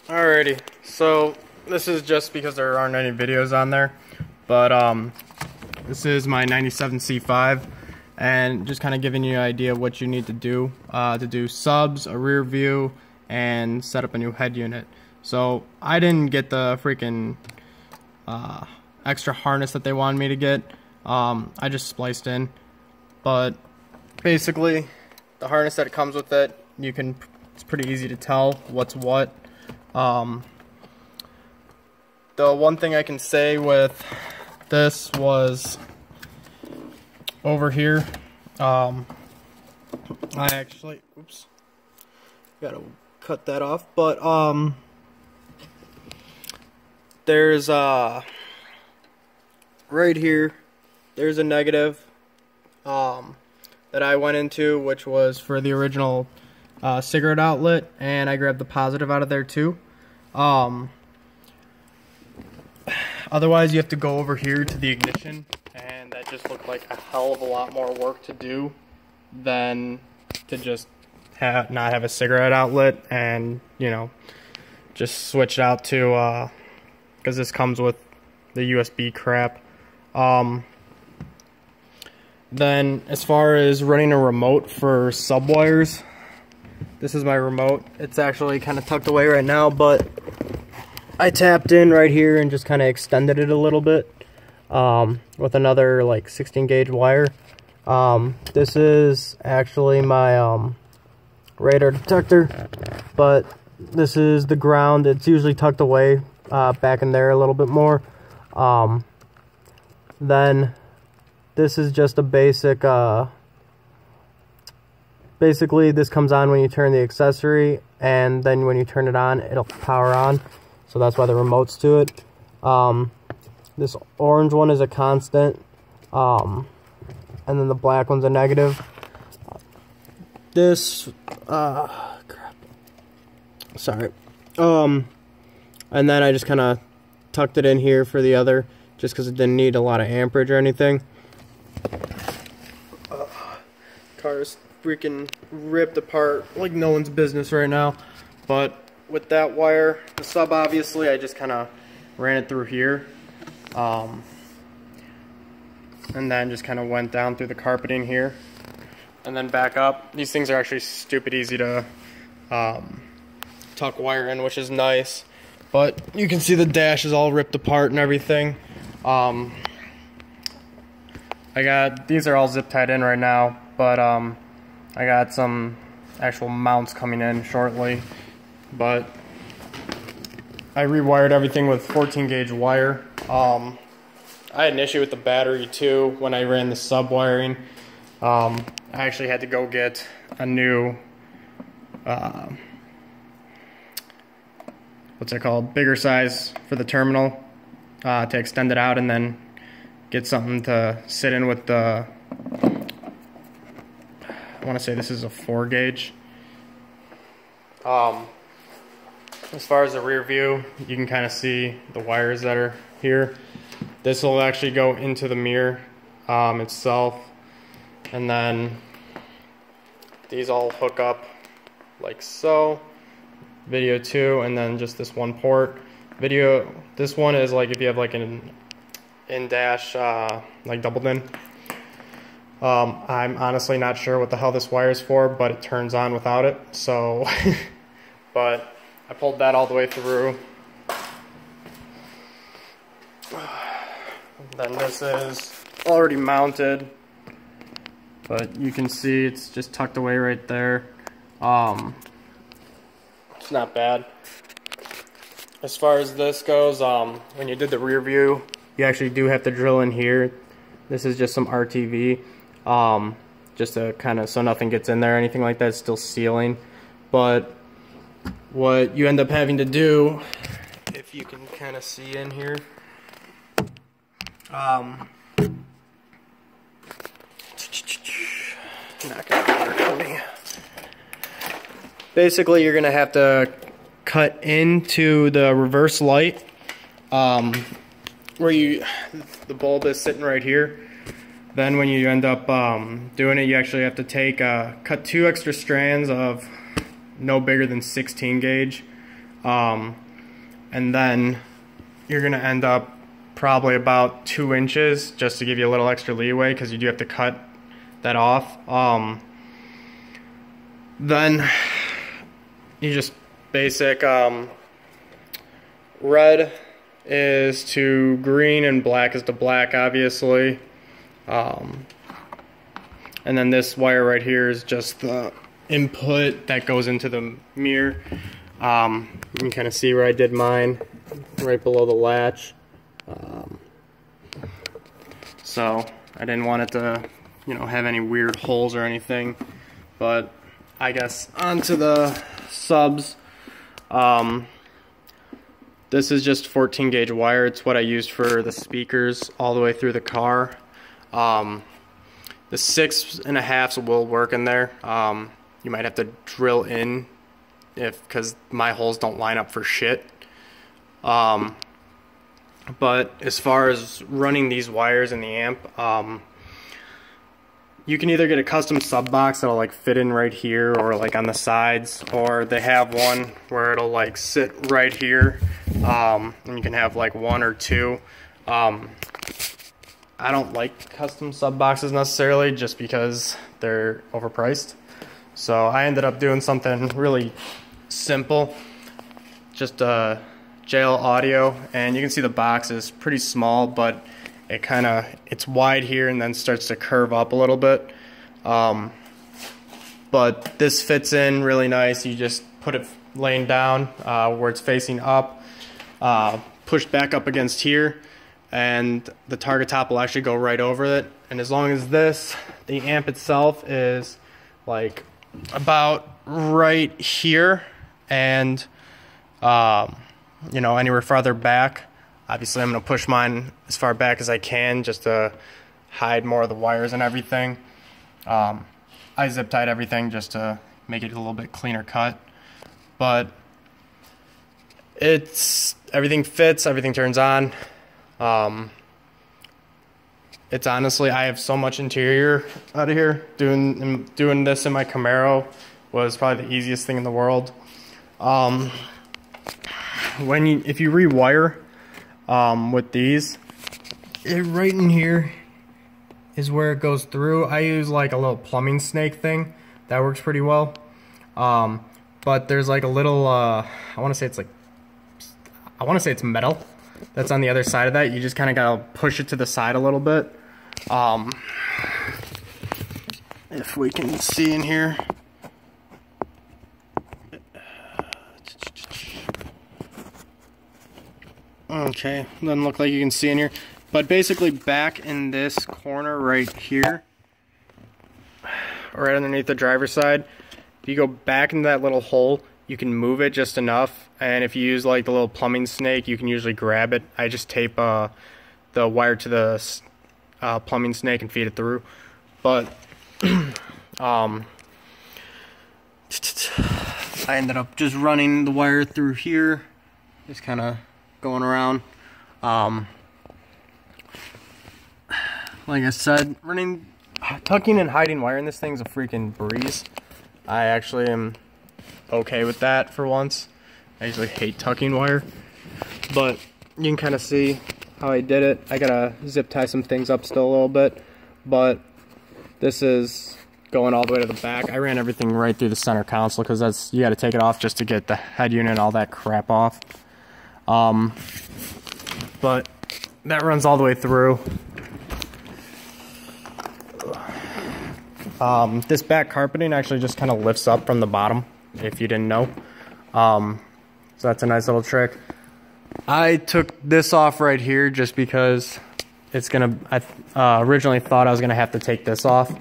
Alrighty, so this is just because there aren't any videos on there, but this is my 97 C5, and just kind of giving you an idea of what you need to do subs, a rear view, and set up a new head unit. So I didn't get the freaking extra harness that they wanted me to get. I just spliced in, but basically the harness that comes with it, it's pretty easy to tell what's what. The one thing I can say with this was over here, I actually, oops, gotta cut that off, but there's right here, there's a negative that I went into, which was for the original cigarette outlet, and I grabbed the positive out of there too. Otherwise you have to go over here to the ignition, and that just looked like a hell of a lot more work to do than to just not have a cigarette outlet and, you know, just switch it out to because this comes with the USB crap. Then as far as running a remote for sub wires, this is my remote. It's actually kind of tucked away right now, but I tapped in right here and just kind of extended it a little bit with another like 16 gauge wire. This is actually my radar detector, but this is the ground. It's usually tucked away back in there a little bit more. Then this is just a basic basically this comes on when you turn the accessory, and then when you turn it on, it'll power on. So that's why the remote's to it. This orange one is a constant, and then the black one's a negative. This, crap. Sorry. And then I just kind of tucked it in here for the other, just because it didn't need a lot of amperage or anything. Car's freaking ripped apart like no one's business right now. But with that wire, the sub, obviously I just kind of ran it through here, and then just kind of went down through the carpeting here and then back up. These things are actually stupid easy to tuck wire in, which is nice, but you can see the dash is all ripped apart and everything. These are all zip tied in right now, but I got some actual mounts coming in shortly. But I rewired everything with 14 gauge wire. I had an issue with the battery too when I ran the sub wiring. I actually had to go get a new what's it called, bigger size for the terminal to extend it out, and then get something to sit in with the, I want to say this is a 4 gauge. As far as the rear view, you can kind of see the wires that are here. This will actually go into the mirror itself, and then these all hook up like so. Video 2, and then just this one port. Video, this one is like if you have like an in-dash like double DIN. I'm honestly not sure what the hell this wire is for, but it turns on without it, so but I pulled that all the way through. Then this is already mounted, but you can see it's just tucked away right there. It's not bad. As far as this goes, when you did the rear view, you actually do have to drill in here. This is just some RTV, just to kind of, so nothing gets in there or anything like that. It's still sealing. But what you end up having to do, if you can kind of see in here, not gonna work on me. Basically, you're gonna have to cut into the reverse light, where the bulb is sitting right here. Then when you end up doing it, you actually have to cut 2 extra strands of no bigger than 16 gauge And then you're gonna end up probably about 2 inches, just to give you a little extra leeway, because you do have to cut that off. Then you just basic red is to green and black is to black, obviously. And then this wire right here is just the input that goes into the mirror. You can kind of see where I did mine, right below the latch. So I didn't want it to, have any weird holes or anything. But I guess onto the subs. This is just 14 gauge wire. It's what I used for the speakers all the way through the car. The 6.5s will work in there. You might have to drill in because my holes don't line up for shit. But as far as running these wires in the amp, you can either get a custom sub box that'll like fit in right here or like on the sides, or they have one where it'll like sit right here, and you can have like 1 or 2. I don't like custom sub boxes necessarily, just because they're overpriced. So I ended up doing something really simple, just JL audio, and you can see the box is pretty small, but it's wide here and then starts to curve up a little bit. But this fits in really nice. You just put it laying down where it's facing up, push back up against here, and the target top will actually go right over it. And as long as the amp itself is like about right here, and anywhere farther back, obviously I'm going to push mine as far back as I can just to hide more of the wires and everything. I zip tied everything just to make it a little bit cleaner cut, but everything fits, everything turns on. It's honestly, I have so much interior out of here. Doing this in my Camaro was probably the easiest thing in the world. If you rewire with these, right in here is where it goes through. I use like a little plumbing snake thing that works pretty well. But there's like a little I want to say it's metal that's on the other side of that. You just kind of gotta push it to the side a little bit. If we can see in here. Okay, doesn't look like you can see in here, but basically back in this corner right here, right underneath the driver's side, if you go back into that little hole, you can move it just enough, and if you use like the little plumbing snake, you can usually grab it. I just tape the wire to the plumbing snake and feed it through. But I ended up just running the wire through here, just kind of going around. Like I said, tucking and hiding wire in this thing's a freaking breeze. I actually am okay with that for once. I usually hate tucking wire, but you can kind of see how I did it. I gotta zip tie some things up still a little bit, but this is going all the way to the back. I ran everything right through the center console because you gotta take it off just to get the head unit and all that crap off. But that runs all the way through. This back carpeting actually just kind of lifts up from the bottom, if you didn't know. So that's a nice little trick. I took this off right here just because I originally thought I was gonna have to take this off,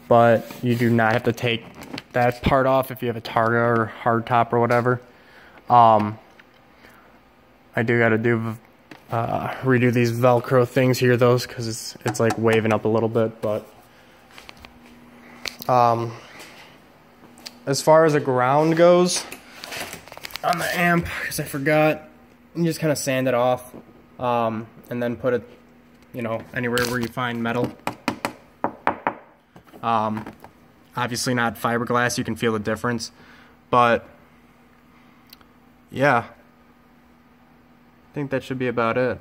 but you do not have to take that part off if you have a Targa or hard top or whatever. I do gotta redo these Velcro things here though, because it's like waving up a little bit. But as far as the ground goes on the amp, because I forgot, you just kind of sand it off, and then put it, anywhere where you find metal. Obviously not fiberglass, you can feel the difference, but yeah, I think that should be about it.